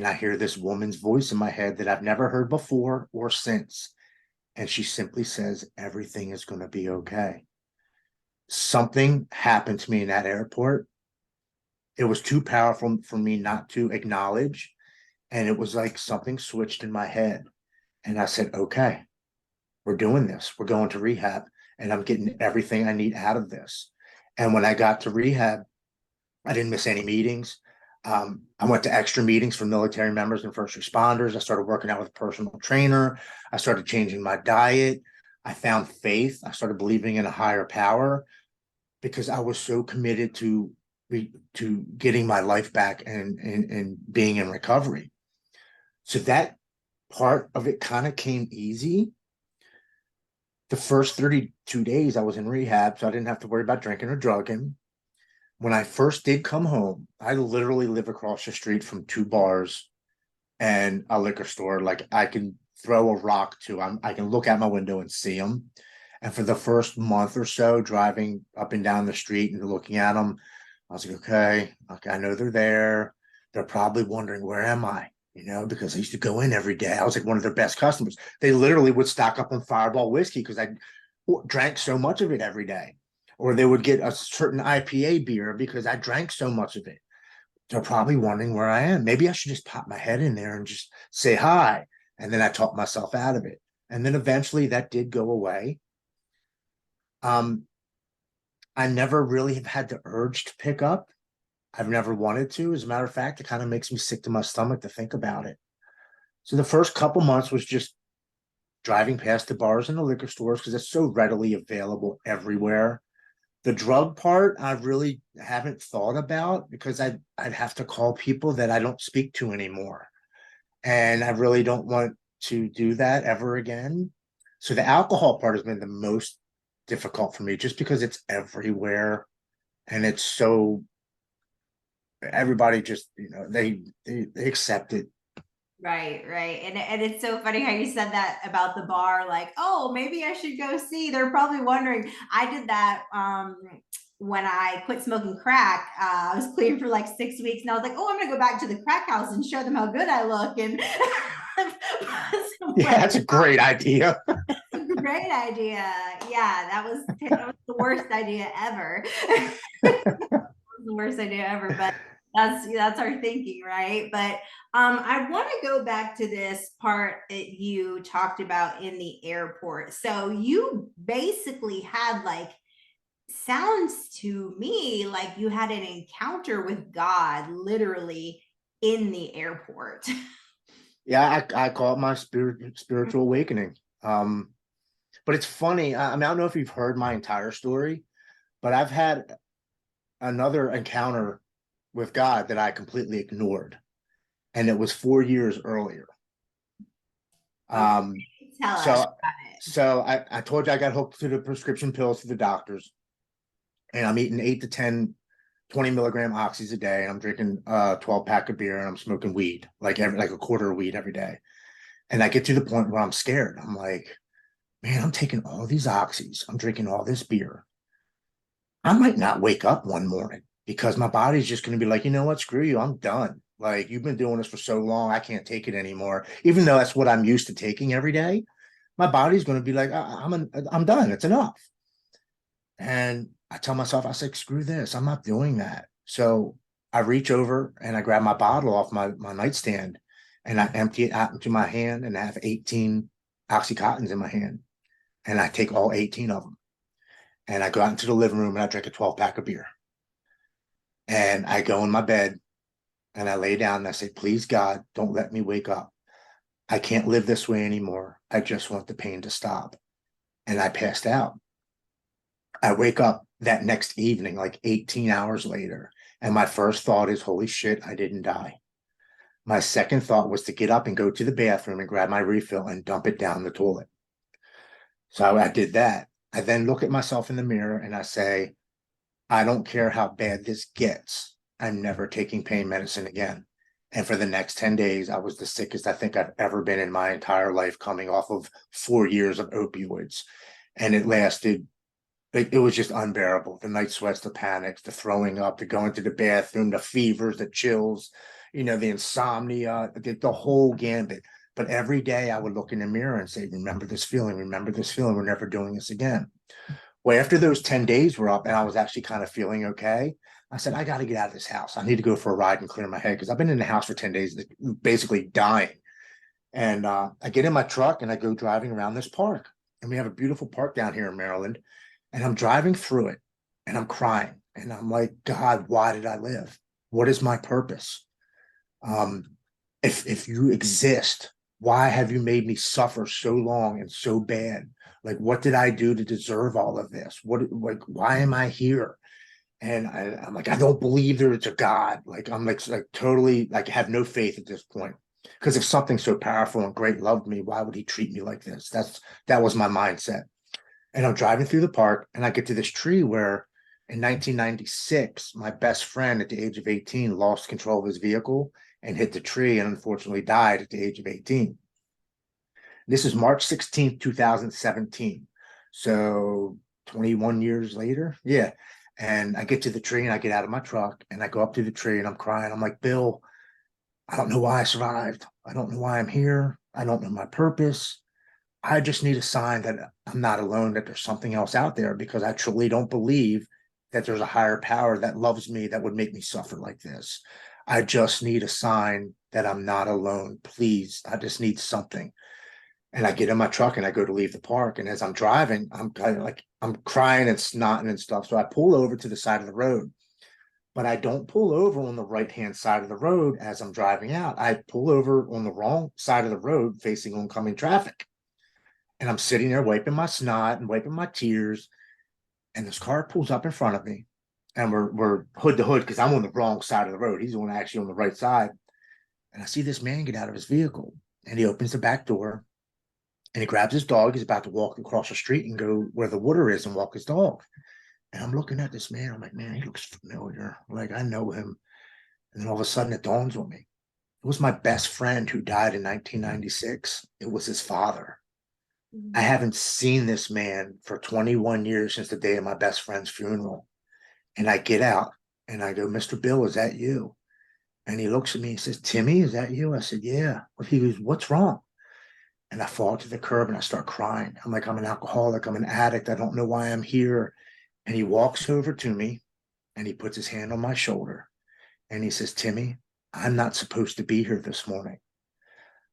And I hear this woman's voice in my head that I've never heard before or since. And she simply says, everything is going to be okay. Something happened to me in that airport. It was too powerful for me not to acknowledge. And it was like something switched in my head. And I said, okay, we're doing this. We're going to rehab and I'm getting everything I need out of this. And when I got to rehab, I didn't miss any meetings. I went to extra meetings for military members and first responders. I started working out with a personal trainer. I started changing my diet. I found faith. I started believing in a higher power because I was so committed to getting my life back and being in recovery. So that part of it kind of came easy. The first 32 days I was in rehab, so I didn't have to worry about drinking or drugging. When I first did come home, I literally live across the street from two bars and a liquor store. Like I can throw a rock to them. I can look out my window and see them. And for the first month or so, driving up and down the street and looking at them, I was like, okay, I know they're there. They're probably wondering, where am I? Because I used to go in every day. I was like one of their best customers. They literally would stock up on Fireball whiskey because I drank so much of it every day. Or they would get a certain IPA beer because I drank so much of it. They're probably wondering where I am. Maybe I should just pop my head in there and just say hi. And then I talked myself out of it. And then eventually that did go away. Um, I never really have had the urge to pick up. I've never wanted to. As a matter of fact, it kind of makes me sick to my stomach to think about it. So the first couple months was just driving past the bars and the liquor stores because it's so readily available everywhere. The drug part, I really haven't thought about because I'd have to call people that I don't speak to anymore. And I really don't want to do that ever again. So the alcohol part has been the most difficult for me just because it's everywhere and it's so everybody just they accept it. Right, right. And it's so funny how you said that about the bar, like, oh, maybe I should go see. They're probably wondering. I did that when I quit smoking crack. I was clean for like 6 weeks and I was like, oh, I'm gonna go back to the crack house and show them how good I look. And Yeah, that's a great idea. great idea. Yeah, that was the worst idea ever. The worst idea ever, but that's our thinking, right? But I want to go back to this part that you talked about in the airport. So you basically had like, sounds to me like you had an encounter with God literally in the airport. Yeah, I call it my spiritual awakening. But it's funny. I mean, I don't know if you've heard my entire story, but I've had another encounter with God that I completely ignored, and it was 4 years earlier. Okay, Um, tell us so about it. so I told you I got hooked to the prescription pills to the doctors, and I'm eating 8 to 10 20 milligram oxys a day, and I'm drinking a 12 pack of beer, and I'm smoking weed like a quarter of weed every day. And I get to the point where I'm scared. I'm like, man, I'm taking all these oxys, I'm drinking all this beer. I might not wake up one morning because my body's just going to be like, you know what, screw you, I'm done. Like you've been doing this for so long, I can't take it anymore. Even though that's what I'm used to taking every day, my body's going to be like, I'm done. It's enough. And I tell myself, I said, screw this, I'm not doing that. So I reach over and I grab my bottle off my nightstand and I empty it out into my hand and I have 18 Oxycontins in my hand. And I take all 18 of them and I go out into the living room and I drink a 12 pack of beer. And I go in my bed and I lay down and I say, please, God, don't let me wake up. I can't live this way anymore. I just want the pain to stop. And I passed out. I wake up that next evening, like 18 hours later. And my first thought is, holy shit, I didn't die. My second thought was to get up and go to the bathroom and grab my refill and dump it down the toilet. So I did that. I then look at myself in the mirror and I say, I don't care how bad this gets. I'm never taking pain medicine again. And for the next 10 days, I was the sickest I think I've ever been in my entire life, coming off of 4 years of opioids. And it lasted, it was just unbearable. The night sweats, the panics, the throwing up, the going to the bathroom, the fevers, the chills. the insomnia, the whole gambit. But every day I would look in the mirror and say, remember this feeling, remember this feeling. We're never doing this again. Well, after those 10 days were up and I was actually kind of feeling okay, I said, I got to get out of this house. I need to go for a ride and clear my head because I've been in the house for 10 days, basically dying. And I get in my truck and I go driving around this park. And we have a beautiful park down here in Maryland. And I'm driving through it and I'm crying. And I'm like, God, why did I live? What is my purpose? Um, if you exist, why have you made me suffer so long and so bad? Like, what did I do to deserve all of this? Like, why am I here? And I'm like, I don't believe there's a God. Like, I'm like totally like have no faith at this point. Because if something so powerful and great loved me, why would he treat me like this? That was my mindset. And I'm driving through the park and I get to this tree where in 1996, my best friend at the age of 18 lost control of his vehicle and hit the tree and unfortunately died at the age of 18. This is March 16th, 2017. So 21 years later. Yeah. And I get to the tree and I get out of my truck and I go up to the tree and I'm crying. I'm like, Bill, I don't know why I survived. I don't know why I'm here. I don't know my purpose. I just need a sign that I'm not alone, that there's something else out there because I truly don't believe that there's a higher power that loves me that would make me suffer like this. I just need a sign that I'm not alone. Please, I just need something. And I get in my truck and I go to leave the park. And as I'm driving, I'm kind of like, I'm crying and snotting and stuff. So I pull over to the side of the road, but I don't pull over on the right-hand side of the road as I'm driving out. I pull over on the wrong side of the road facing oncoming traffic. And I'm sitting there wiping my snot and wiping my tears. And this car pulls up in front of me. And we're hood to hood because I'm on the wrong side of the road. He's actually on the right side. And I see this man get out of his vehicle and he opens the back door and he grabs his dog. He's about to walk across the street and go where the water is and walk his dog. And I'm looking at this man. I'm like, man, he looks familiar. Like, I know him. And then all of a sudden it dawns on me. It was my best friend who died in 1996. It was his father. I haven't seen this man for 21 years since the day of my best friend's funeral. And I get out and I go, Mr. Bill, is that you? And he looks at me and says, Timmy, is that you? I said, yeah. He goes, what's wrong? And I fall to the curb and I start crying. I'm like, I'm an alcoholic. I'm an addict. I don't know why I'm here. And he walks over to me and he puts his hand on my shoulder and he says, Timmy, I'm not supposed to be here this morning.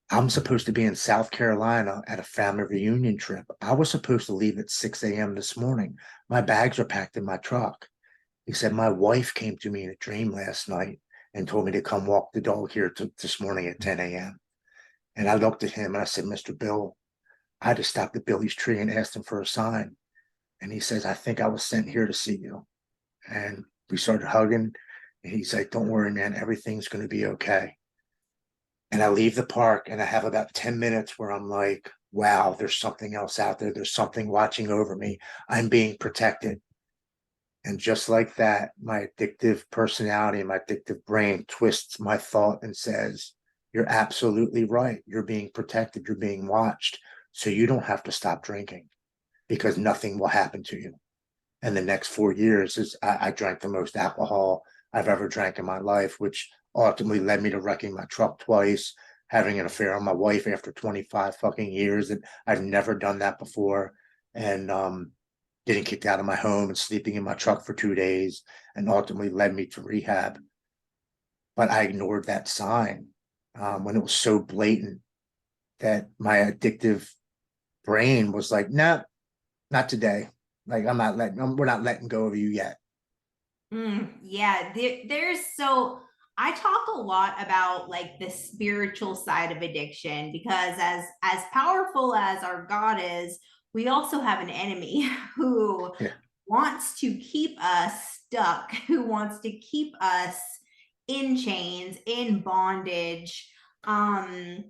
I'm supposed to be in South Carolina at a family reunion trip. I was supposed to leave at 6 a.m. this morning. My bags are packed in my truck. He said, my wife came to me in a dream last night and told me to come walk the dog here this morning at 10 a.m. And I looked at him and I said, Mr. Bill, I just stopped at Billy's tree and asked him for a sign. And he says, I think I was sent here to see you. And we started hugging. And he's like, don't worry, man, everything's going to be okay. And I leave the park and I have about 10 minutes where I'm like, wow, there's something else out there. There's something watching over me. I'm being protected. And just like that, my addictive personality and my addictive brain twists my thought and says, you're absolutely right. You're being protected. You're being watched. So you don't have to stop drinking because nothing will happen to you. And the next 4 years is I drank the most alcohol I've ever drank in my life, which ultimately led me to wrecking my truck twice, having an affair on my wife after 25 fucking years. And I've never done that before. And getting kicked out of my home and sleeping in my truck for 2 days and ultimately led me to rehab. But I ignored that sign when it was so blatant that my addictive brain was like, nah, not today. Like we're not letting go of you yet. Yeah, there's so I talk a lot about like the spiritual side of addiction because as powerful as our God is, we also have an enemy who Yeah. wants to keep us stuck, who wants to keep us in chains, in bondage. And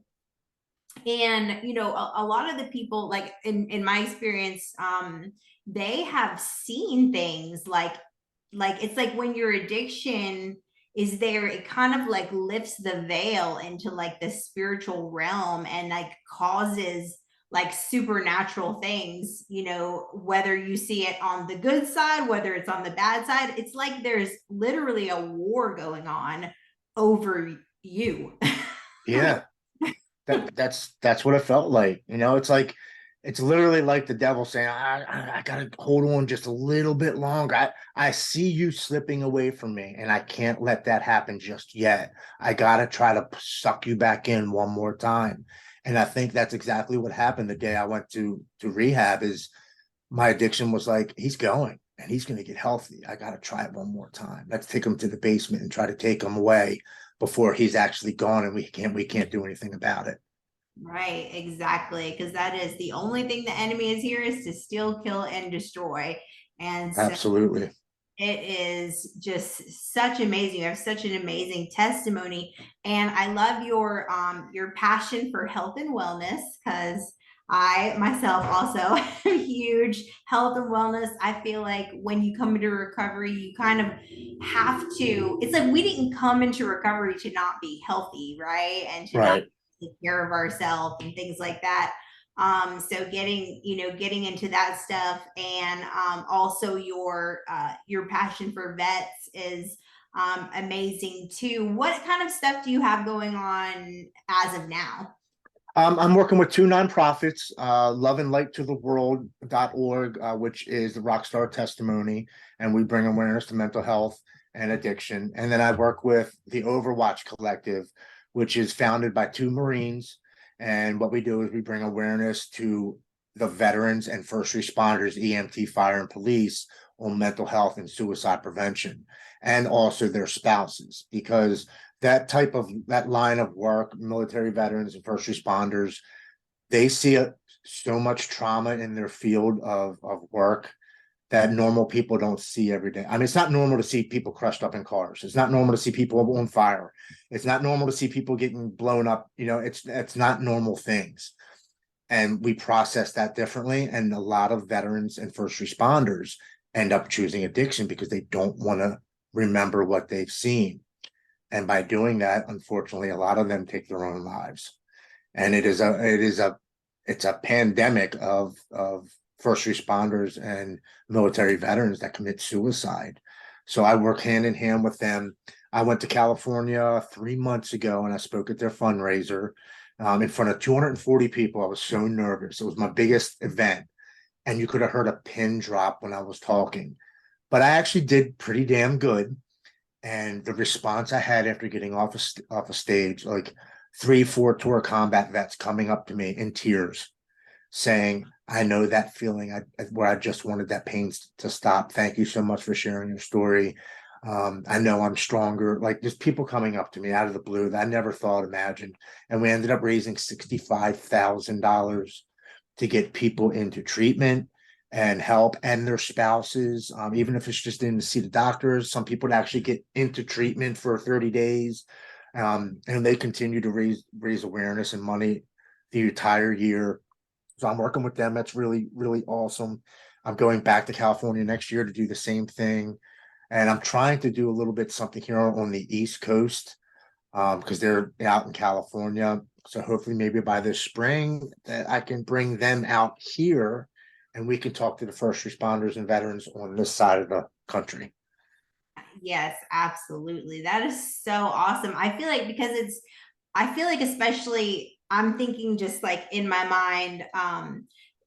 a lot of the people, like in my experience, they have seen things like it's like when your addiction is there, it kind of like lifts the veil into like the spiritual realm and like causes like supernatural things, whether you see it on the good side, whether it's on the bad side. It's like there's literally a war going on over you. Yeah. That's what it felt like. It's like it's literally like the devil saying, I gotta hold on just a little bit longer. I see you slipping away from me, and I can't let that happen just yet. I gotta try to suck you back in one more time. And I think that's exactly what happened the day I went to rehab. Is my addiction was like, he's going and he's going to get healthy. I got to try it one more time. Let's take him to the basement and try to take him away before he's actually gone, and we can't do anything about it. Right, exactly. Because that is the only thing the enemy is here is to steal, kill, and destroy. And so Absolutely. it is just such amazing. You have such an amazing testimony. And I love your passion for health and wellness, because I myself also am huge health and wellness. I feel like when you come into recovery, you kind of have to, it's like we didn't come into recovery to not be healthy, right? And to not Right. take care of ourselves and things like that. So getting into that stuff, and also your passion for vets is amazing too. What kind of stuff do you have going on as of now? I'm working with two nonprofits, Love and Light to the World.org, which is the Rockstar Testimony, and we bring awareness to mental health and addiction. And then I work with the Overwatch Collective, which is founded by two Marines. And what we do is we bring awareness to the veterans and first responders, EMT, fire, and police on mental health and suicide prevention, and also their spouses, because that line of work, military veterans and first responders, they see so much trauma in their field of work that normal people don't see every day. I mean, it's not normal to see people crushed up in cars. It's not normal to see people on fire. It's not normal to see people getting blown up. It's not normal things. And we process that differently. And a lot of veterans and first responders end up choosing addiction because they don't want to remember what they've seen. And by doing that, unfortunately, a lot of them take their own lives. And it's a pandemic of first responders and military veterans that commit suicide. So I work hand in hand with them. I went to California 3 months ago and I spoke at their fundraiser in front of 240 people. I was so nervous. It was my biggest event, and you could have heard a pin drop when I was talking. But I actually did pretty damn good. And the response I had after getting off a stage, like 3, 4 tour combat vets coming up to me in tears, saying, "I know that feeling. Where I just wanted that pain to stop. Thank you so much for sharing your story. I know I'm stronger." Like, just people coming up to me out of the blue that I never thought imagined. And we ended up raising $65,000 to get people into treatment and help, and their spouses, even if it's just in to see the doctors. Some people actually get into treatment for 30 days, and they continue to raise awareness and money the entire year. So I'm working with them. That's really, really awesome. I'm going back to California next year to do the same thing. And I'm trying to do a little bit something here on the East Coast, because they're out in California. So hopefully maybe by this spring that I can bring them out here and we can talk to the first responders and veterans on this side of the country. Yes, absolutely. That is so awesome. I feel like, especially, I'm thinking just like in my mind,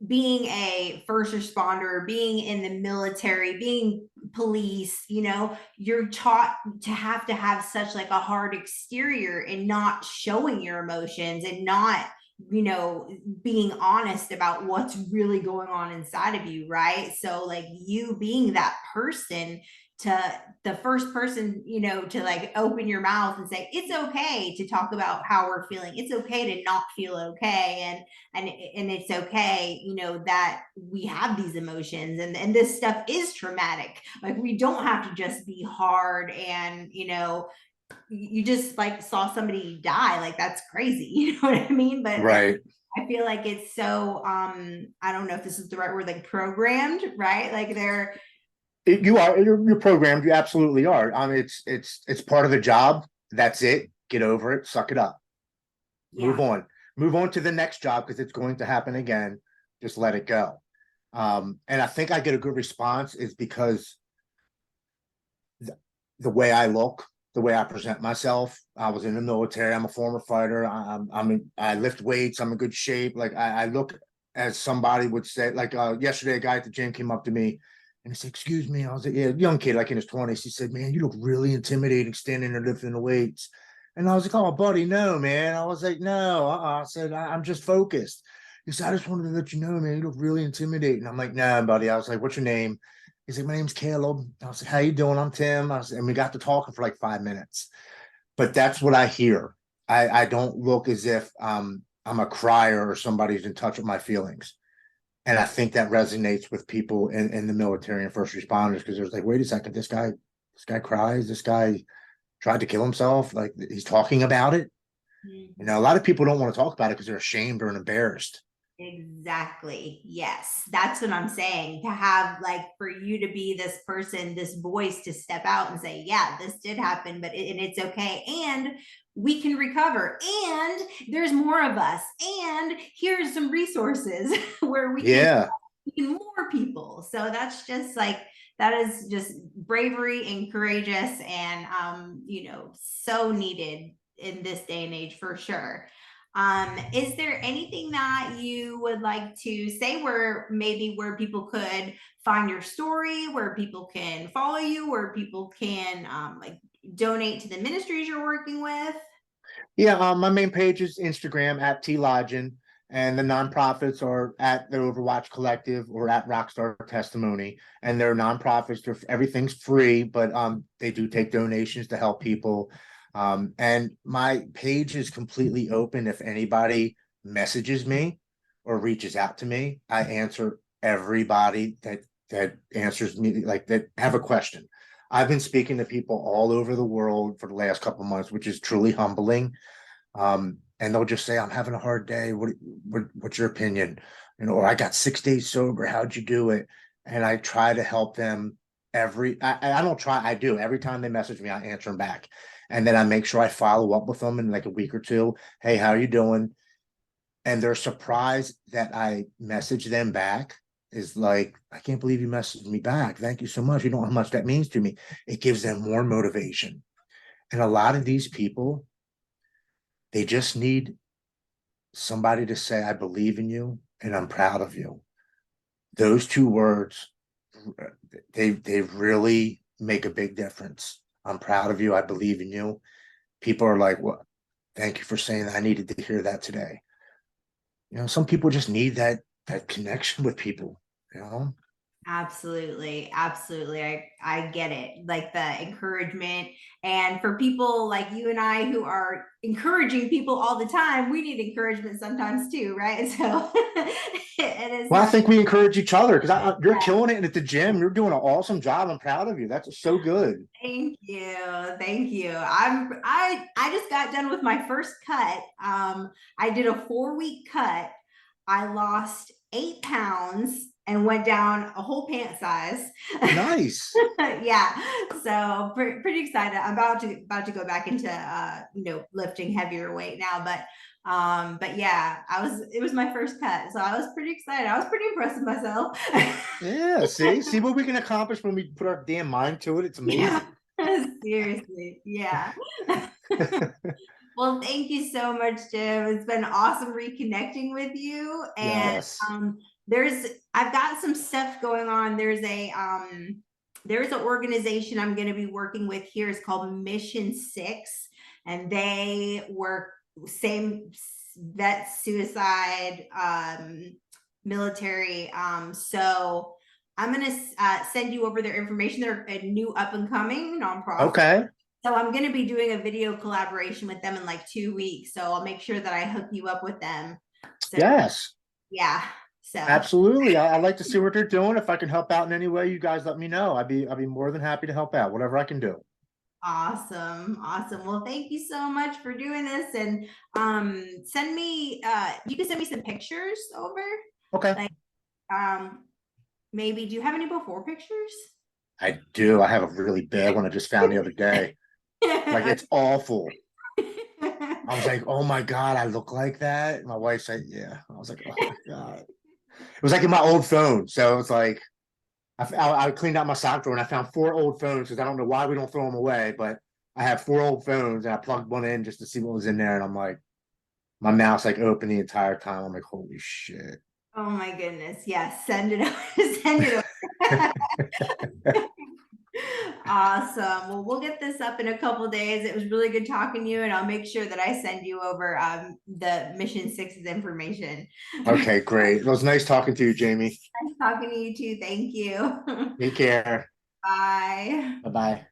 being a first responder, being in the military, being police, you're taught to have such like a hard exterior and not showing your emotions, and not, being honest about what's really going on inside of you, right? So like you being that person, to the first person, to like open your mouth and say it's okay to talk about how we're feeling, it's okay to not feel okay, and it's okay, that we have these emotions, and this stuff is traumatic. Like, we don't have to just be hard, and you just like saw somebody die, like that's crazy. You know what I mean? But like, Right. I feel like it's so I don't know if this is the right word, like programmed, right? Like they're You're programmed. You absolutely are. I mean, it's part of the job. That's it. Get over it. Suck it up. yeah. Move on to the next job, because it's going to happen again. Just let it go. And I think I get a good response is because the way I look, the way I present myself. I was in the military. I'm a former fighter. I lift weights. I'm in good shape. Like I look as somebody would say, like yesterday, a guy at the gym came up to me and he said, "Excuse me." I was like, "Yeah, young kid, like in his 20s." He said, "Man, you look really intimidating standing there lifting the weights." And I was like, "Oh, buddy, no, man." I was like, "No." I said, I'm just focused." He said, "I just wanted to let you know, man, you look really intimidating." I'm like, "No, buddy." I was like, "What's your name?" He's like, "My name's Caleb." I was like, "How you doing?" "I'm Tim." I was, and we got to talking for like 5 minutes. But that's what I hear. I don't look as if I'm a crier or somebody's in touch with my feelings. And I think that resonates with people in the military and first responders, because there's like, wait a second, this guy cries, this guy tried to kill himself, like he's talking about it. You know, a lot of people don't want to talk about it because they're ashamed or embarrassed. Exactly. Yes. That's what I'm saying. To have, like, for you to be this person, this voice to step out and say, yeah, this did happen, but and it's okay. And we can recover. And there's more of us. And here's some resources where we can Yeah. even more people. So that's just like, that is just bravery and courageous and, so needed in this day and age for sure. Is there anything that you would like to say where maybe where people could find your story, where people can follow you, where people can like donate to the ministries you're working with? Yeah, my main page is Instagram at T Lodgen, and the nonprofits are at the Overwatch Collective or at Rockstar Testimony. And they're nonprofits. Everything's free, but they do take donations to help people. And my page is completely open. If anybody messages me or reaches out to me, I answer everybody that answers me, like that have a question. I've been speaking to people all over the world for the last couple of months, which is truly humbling. And they'll just say, "I'm having a hard day. What's your opinion?" Or "I got 6 days sober. How'd you do it?" And I try to help them I don't try, I do. Every time they message me, I answer them back. And then I make sure I follow up with them in like a week or two. "Hey, how are you doing?" And they're surprised that I message them back. Is like, "I can't believe you messaged me back. Thank you so much. You know how much that means to me." It gives them more motivation. And a lot of these people, they just need somebody to say, "I believe in you and I'm proud of you." Those two words, they really make a big difference. "I'm proud of you. I believe in you." People are like, "Well, thank you for saying that. I needed to hear that today." Some people just need that connection with people, you know? Absolutely, absolutely. I get it. Like the encouragement, and for people like you and I who are encouraging people all the time, we need encouragement sometimes too, right? So it is Well, I not. think we encourage each other because you're killing it at the gym. You're doing an awesome job. I'm proud of you. That's so good. Thank you. Thank you. I just got done with my first cut. I did a 4-week cut. I lost 8 pounds and went down a whole pant size. Nice. Yeah. So pretty excited. I'm about to go back into lifting heavier weight now, but yeah, it was my first cut. So I was pretty excited. I was pretty impressed with myself. Yeah, see what we can accomplish when we put our damn mind to it. It's Yeah. amazing. Seriously. Yeah. Well, thank you so much, Jim. It's been awesome reconnecting with you. And Yes. I've got some stuff going on. There's an organization I'm going to be working with here. It's called Mission 6, and they work same vet suicide, military. So I'm going to send you over their information. They're a new up and coming nonprofit. Okay. So I'm going to be doing a video collaboration with them in like 2 weeks. So I'll make sure that I hook you up with them. So Yes. yeah. So Absolutely. I'd like to see what they're doing. If I can help out in any way, you guys let me know. I'd be more than happy to help out, whatever I can do. awesome. Awesome. Well, thank you so much for doing this. And send me you can send me some pictures over. Okay. Like maybe do you have any before pictures? I do. I have a really bad one I just found the other day. Like it's awful. I was like, "Oh my God, I look like that." My wife said, "Yeah." I was like, "Oh my God." It was like in my old phone. So it's like I cleaned out my sock drawer and I found 4 old phones because I don't know why we don't throw them away, but I have 4 old phones and I plugged one in just to see what was in there. And I'm like, my mouth's like open the entire time. I'm like, holy shit. Oh my goodness. Yes, send it over. Send it over. Awesome. Well, we'll get this up in a couple days. It was really good talking to you, and I'll make sure that I send you over the Mission 6's information. Okay, great. It was nice talking to you, Jamie. Nice talking to you too. Thank you. Take care. Bye. Bye bye.